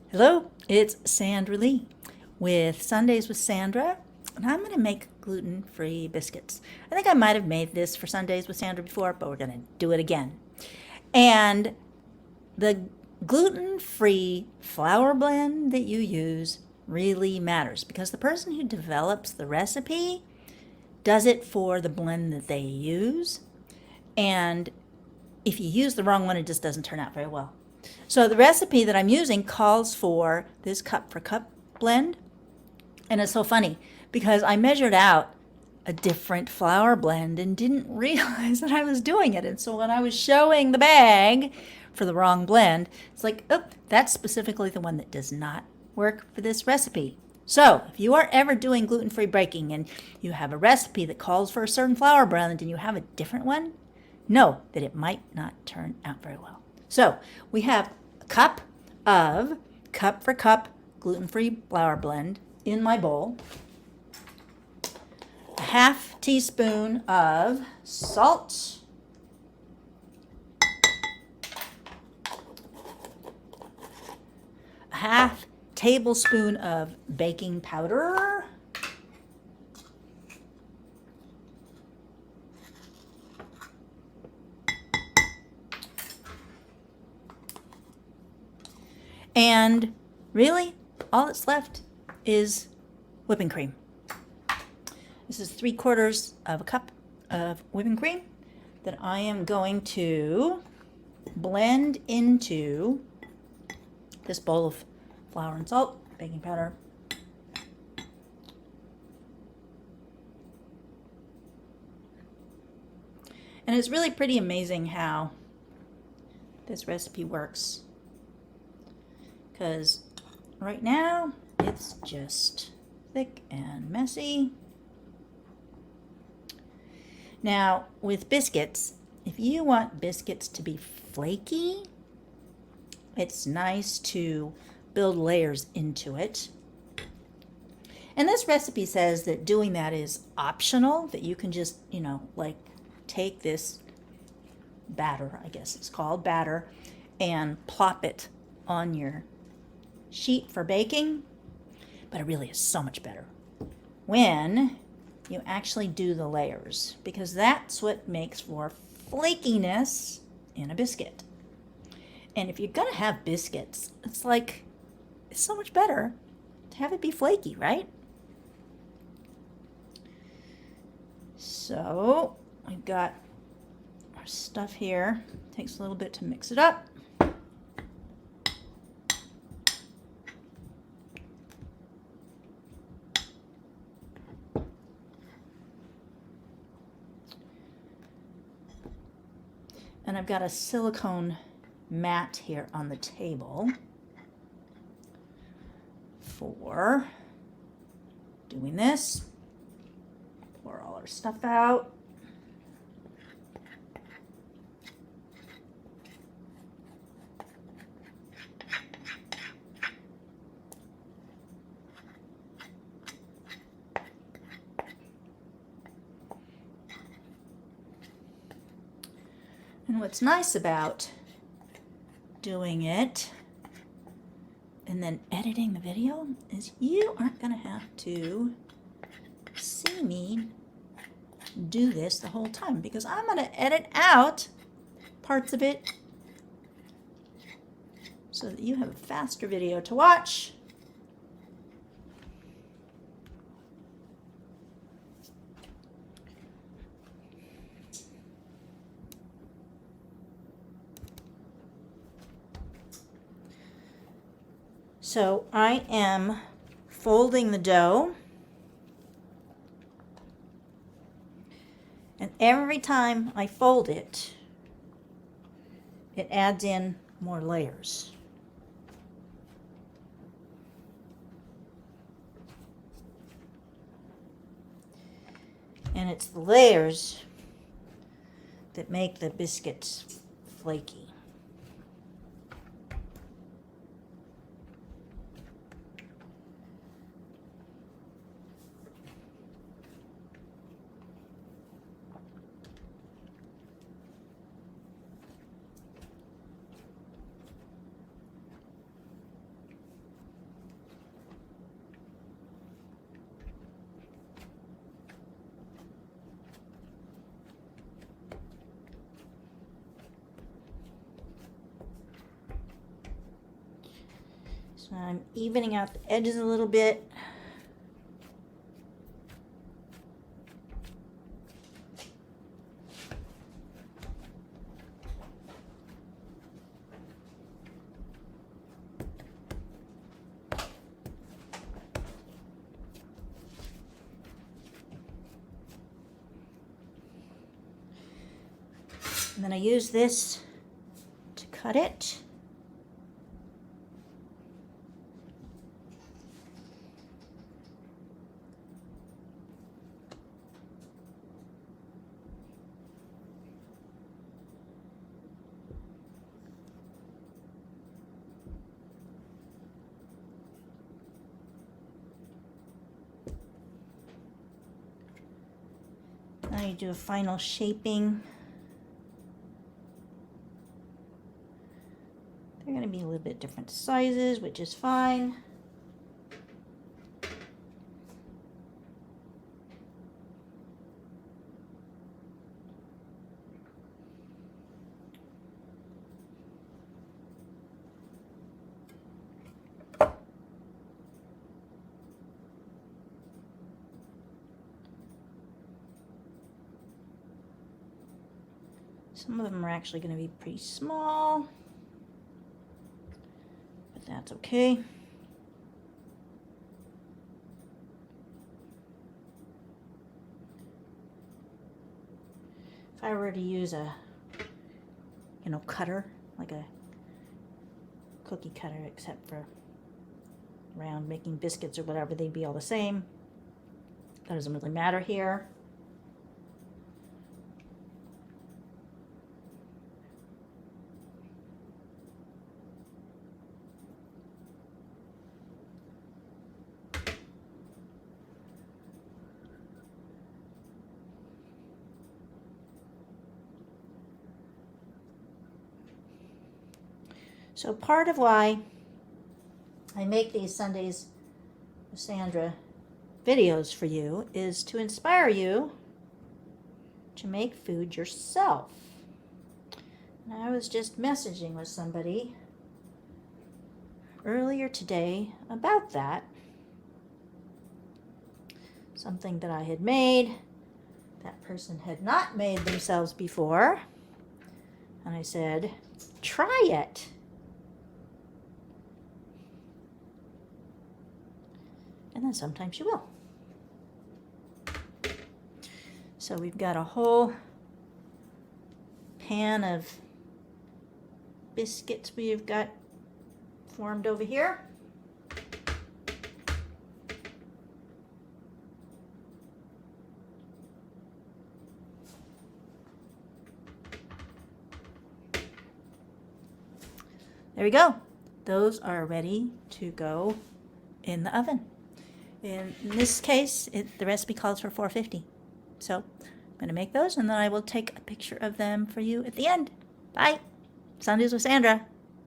Hello, it's Sandra Lee with Sundays with Sandra, and I'm going to make gluten-free biscuits. I think I might have made this for Sundays with Sandra before, but we're going to do it again. And the gluten-free flour blend that you use really matters because the person who develops the recipe does it for the blend that they use. And if you use the wrong one, it just doesn't turn out very well. So the recipe that I'm using calls for this cup for cup blend. And it's so funny because I measured out a different flour blend and didn't realize that I was doing it. And so when I was showing the bag for the wrong blend, it's like, oh, that's specifically the one that does not work for this recipe. So if you are ever doing gluten-free baking and you have a recipe that calls for a certain flour blend and you have a different one, know that it might not turn out very well. So we have a cup of cup for cup gluten-free flour blend in my bowl, a half teaspoon of salt, a half tablespoon of baking powder, and really all that's left is whipping cream. This is 3/4 of a cup of whipping cream that I am going to blend into this bowl of flour and salt, baking powder. And it's really pretty amazing how this recipe works. Because right now it's just thick and messy. Now with biscuits, if you want biscuits to be flaky, it's nice to build layers into it. And this recipe says that doing that is optional, that you can just, like take this batter, I guess it's called batter, and plop it on your sheet for baking. But it really is so much better when you actually do the layers, because that's what makes for flakiness in a biscuit. And if you're gonna have biscuits, it's so much better to have it be flaky, right? So we've got our stuff here. Takes a little bit to mix it up. And I've got a silicone mat here on the table for doing this. Pour all our stuff out. And what's nice about doing it and then editing the video is you aren't going to have to see me do this the whole time, because I'm going to edit out parts of it so that you have a faster video to watch. So I am folding the dough, and every time I fold it, it adds in more layers. And it's the layers that make the biscuits flaky. So I'm evening out the edges a little bit. And then I use this to cut it. Now you do a final shaping. They're going to be a little bit different sizes, which is fine. Some of them are actually going to be pretty small, but that's okay. If I were to use a, cutter, like a cookie cutter, except for around making biscuits or whatever, they'd be all the same. That doesn't really matter here. So part of why I make these Sundays with Sandra videos for you is to inspire you to make food yourself. And I was just messaging with somebody earlier today about that. Something that I had made, that person had not made themselves before. And I said, try it. And then sometimes you will. So we've got a whole pan of biscuits we've got formed over here. There we go. Those are ready to go in the oven. In this case, the recipe calls for 450. So I'm going to make those, and then I will take a picture of them for you at the end. Bye. Sundays with Sandra.